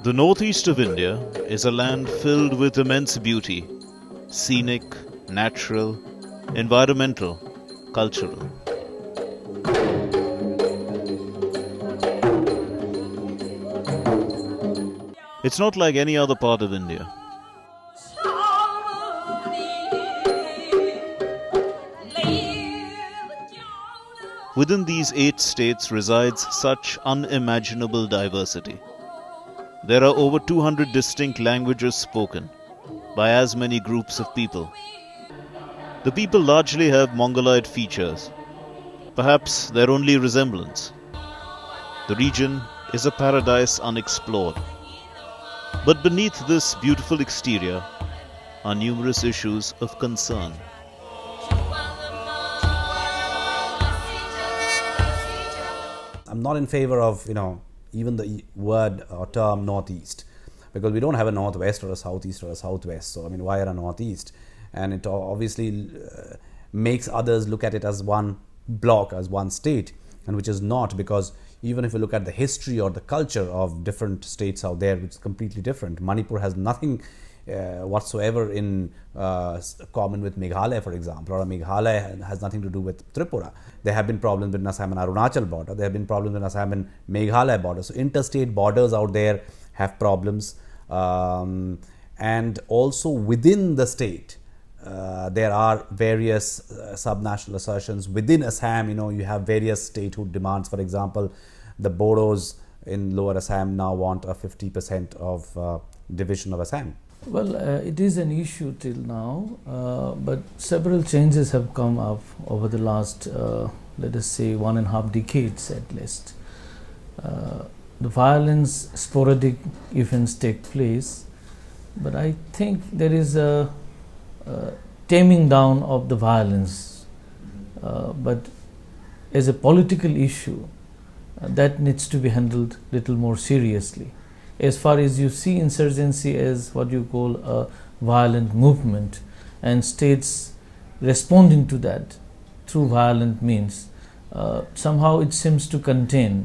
The northeast of India is a land filled with immense beauty, scenic, natural, environmental, cultural. It's not like any other part of India. Within these 8 states resides such unimaginable diversity. There are over 200 distinct languages spoken by as many groups of people. The people largely have Mongoloid features, perhaps their only resemblance. The region is a paradise unexplored. But beneath this beautiful exterior are numerous issues of concern. I'm not in favor of, even the word or term northeast, because we don't have a northwest or a southeast or a southwest. So, why a northeast? And it obviously makes others look at it as one block, as one state, and which is not, because even if you look at the history or the culture of different states out there, which is completely different. Manipur has nothing whatsoever in common with Meghalaya, for example, or Meghalaya has nothing to do with Tripura. There have been problems with Assam and Arunachal border. There have been problems with Assam and Meghalaya border. So interstate borders out there have problems, and also within the state there are various subnational assertions. Within Assam, you have various statehood demands. For example, the Bodos in lower Assam now want a 50% of division of Assam. Well, it is an issue till now, but several changes have come up over the last, let us say, 1.5 decades at least. The violence, sporadic events take place, but I think there is a taming down of the violence, but as a political issue, that needs to be handled little more seriously. As far as you see insurgency as what you call a violent movement, and states responding to that through violent means, somehow it seems to contain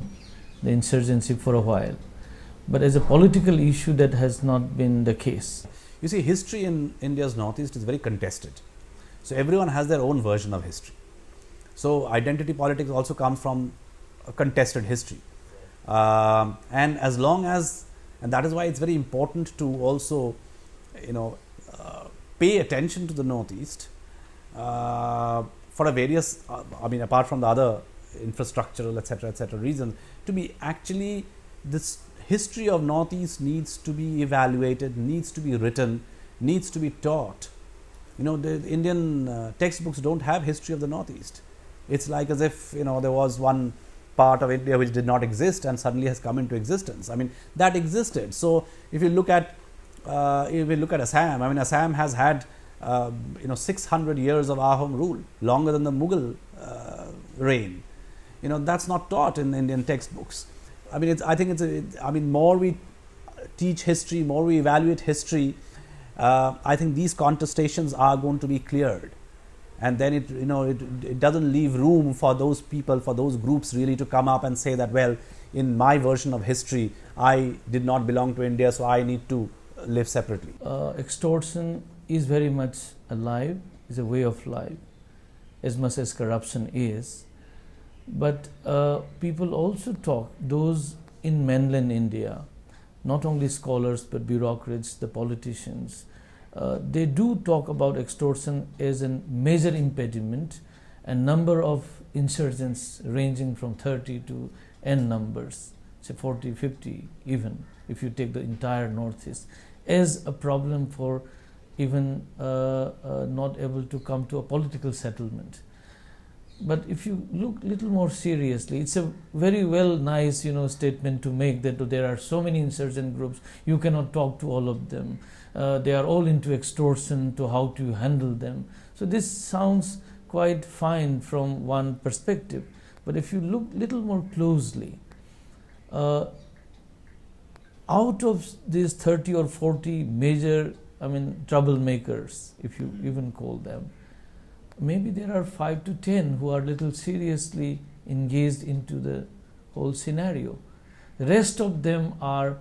the insurgency for a while. But as a political issue, that has not been the case. You see, history in India's northeast is very contested. So everyone has their own version of history. So identity politics also comes from a contested history. And as long as, and that is why it's very important to also, pay attention to the northeast for a various, apart from the other infrastructural, etc., reasons, to be actually, this history of northeast needs to be evaluated, needs to be written, needs to be taught. The Indian textbooks don't have history of the northeast. It's like as if, there was one part of India which did not exist and suddenly has come into existence. That existed. So if you look at Assam, Assam has had 600 years of Ahom rule, longer than the Mughal reign. That's not taught in Indian textbooks. More we teach history, more we evaluate history, I think these contestations are going to be cleared. And then it doesn't leave room for those people, for those groups really to come up and say that, well, in my version of history, I did not belong to India, so I need to live separately. Extortion is very much alive, is a way of life, as much as corruption is. But people also talk, those in mainland India, not only scholars but bureaucrats, the politicians, they do talk about extortion as a major impediment, and number of insurgents ranging from 30 to n numbers, say 40, 50 even, if you take the entire northeast, as a problem for even not able to come to a political settlement. But if you look little more seriously, it's a very nice statement to make that there are so many insurgent groups, you cannot talk to all of them. They are all into extortion, to how to handle them. So this sounds quite fine from one perspective. But if you look little more closely, out of these 30 or 40 major, troublemakers, if you even call them, maybe there are 5 to 10 who are little seriously engaged into the whole scenario. The rest of them are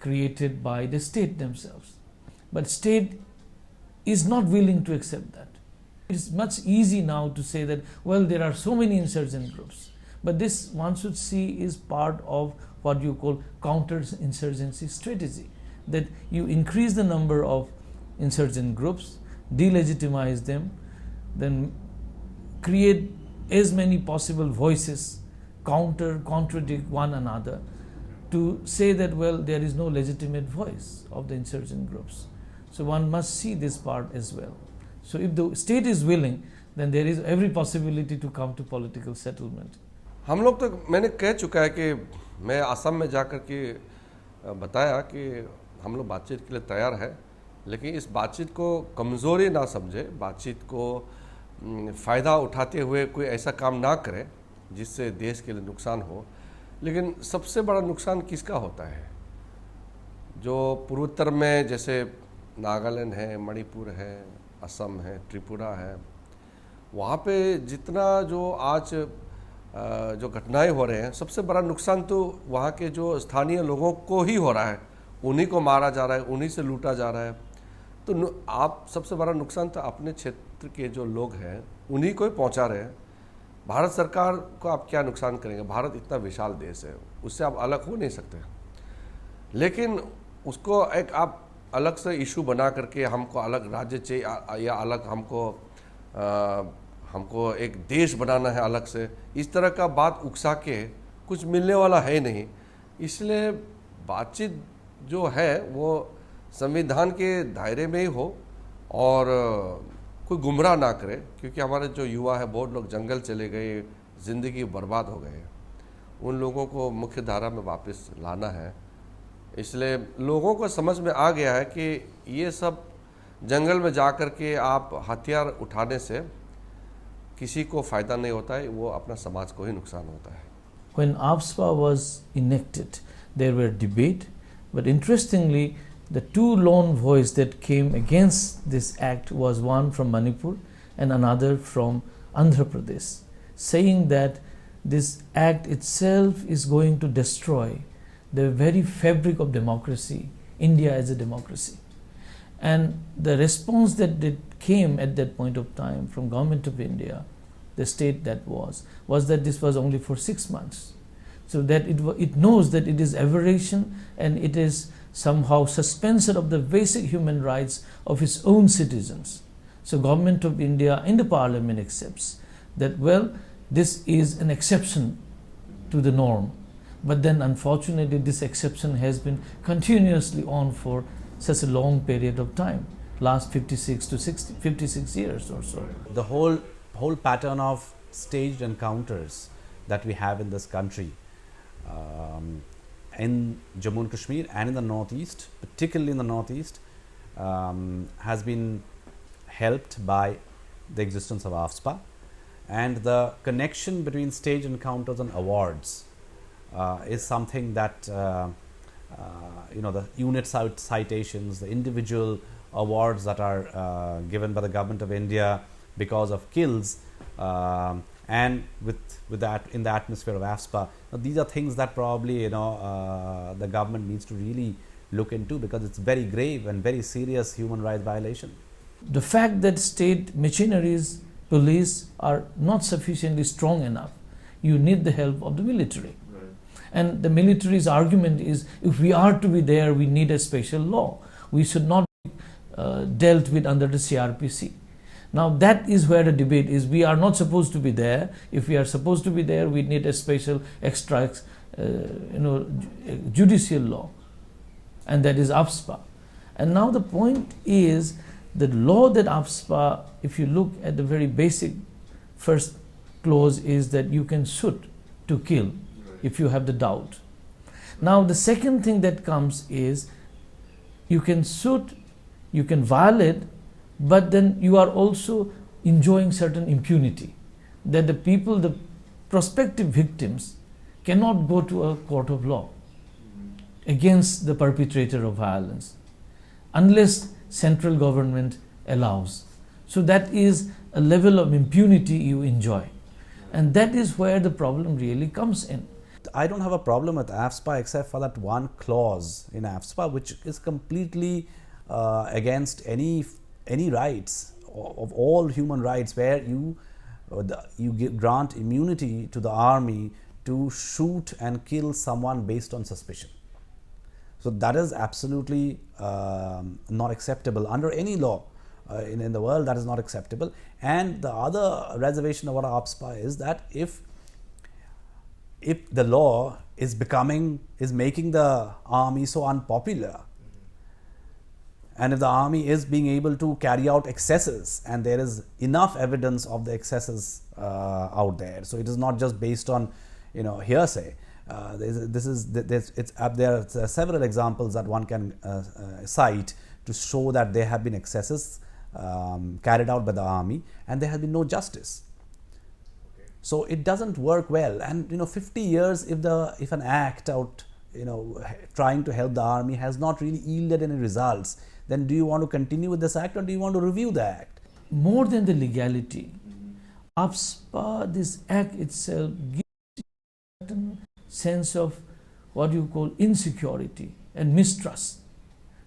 created by the state themselves. But state is not willing to accept that. It's much easy now to say that, well, there are so many insurgent groups. But this, one should see, is part of what you call counter-insurgency strategy. That you increase the number of insurgent groups, delegitimize them, then create as many possible voices, contradict one another, to say that, well, there is no legitimate voice of the insurgent groups. So one must see this part as well. So if the state is willing, then there is every possibility to come to political settlement. हम लोग तो मैंने कह चुका है कि मैं असम में जाकर के बताया कि हम लोग बातचीत के लिए तैयार है, लेकिन इस बातचीत को कमज़ोरी ना समझे, बातचीत को फ़ायदा उठाते हुए कोई ऐसा काम ना करे जिससे देश के लिए नुकसान हो। लेकिन सबसे बड़ा नुकसान किसका होता है? जो पूर्वोत्तर में जैसे नागालैंड है, मणिपुर है, असम है, त्रिपुरा है, वहाँ पे जितना जो आज जो घटनाएं हो रहे हैं, सबसे बड़ा नुकसान तो वहाँ के जो स्थानीय लोगों को ही हो रहा है, उन्हीं को मारा जा रहा है, उन्हीं से लूटा जा रहा है। तो आप सबसे बड़ा नुकसान तो अपने क्षेत्र के जो लोग हैं उन्हीं को ही पहुँचा रहे हैं। भारत सरकार को आप क्या नुकसान करेंगे? भारत इतना विशाल देश है, उससे आप अलग हो नहीं सकते। लेकिन उसको एक आप अलग से इशू बना करके हमको अलग राज्य चाहिए या अलग हमको एक देश बनाना है अलग से, इस तरह का बात उकसा के कुछ मिलने वाला है नहीं। इसलिए बातचीत जो है वो संविधान के दायरे में ही हो और कोई गुमराह ना करे, क्योंकि हमारे जो युवा है बहुत लोग जंगल चले गए, ज़िंदगी बर्बाद हो गए, उन लोगों को मुख्य धारा में वापस लाना है। इसलिए लोगों को समझ में आ गया है कि ये सब जंगल में जा कर के आप हथियार उठाने से किसी को फ़ायदा नहीं होता है, वो अपना समाज को ही नुकसान होता है। When AFSPA was enacted, there were debate, but interestingly, the two lone voice that came against this act was one from Manipur and another from Andhra Pradesh, saying that this act itself is going to destroy the very fabric of democracy, India as a democracy. And the response that came at that point of time from Government of India, the state that was that this was only for 6 months. So that it knows that it is aberration and it is somehow suspension of the basic human rights of its own citizens. So Government of India in the Parliament accepts that, well, this is an exception to the norm. But then unfortunately this exception has been continuously on for such a long period of time, last 56 years or so. The whole pattern of staged encounters that we have in this country, in Jammu and Kashmir and in the Northeast, particularly in the Northeast, has been helped by the existence of AFSPA, and the connection between staged encounters and awards is something that the unit citations, the individual awards that are given by the Government of India because of kills, and with that in the atmosphere of AFSPA, these are things that probably the government needs to really look into, because it's very grave and very serious human rights violation. The fact that state machineries, police are not sufficiently strong enough, you need the help of the military. And the military's argument is, if we are to be there, we need a special law. We should not be dealt with under the CRPC. Now that is where the debate is. We are not supposed to be there. If we are supposed to be there, we need a special extra, judicial law, and that is AFSPA. And now the point is, the law that AFSPA, if you look at the very basic first clause, is that you can shoot to kill if you have the doubt. Now the second thing that comes is, you can shoot, you can violate, but then you are also enjoying certain impunity, that the people, the prospective victims, cannot go to a court of law against the perpetrator of violence unless central government allows. So that is a level of impunity you enjoy, and that is where the problem really comes in. I don't have a problem with AFSPA except for that one clause in AFSPA which is completely against any rights of all human rights, where you grant immunity to the army to shoot and kill someone based on suspicion. So that is absolutely not acceptable under any law in the world. That is not acceptable. And the other reservation about AFSPA is that if the law is making the army so unpopular, and if the army is being able to carry out excesses, and there is enough evidence of the excesses out there, so it is not just based on hearsay. There are several examples that one can cite to show that there have been excesses carried out by the army, and there has been no justice. So it doesn't work well. And 50 years, if an act out trying to help the army has not really yielded any results, then do you want to continue with this act, or do you want to review the act? More than the legality, AFSPA, this act itself, gives a certain sense of what you call insecurity and mistrust.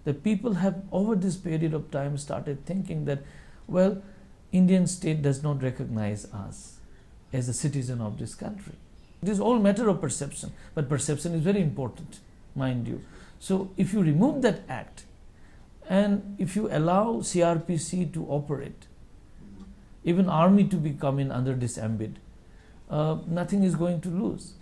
The people have over this period of time started thinking that, well, Indian state does not recognize us as a citizen of this country. It is all matter of perception, but perception is very important, mind you. So if you remove that act, and if you allow CRPC to operate, even army to be come in under this ambit, nothing is going to lose.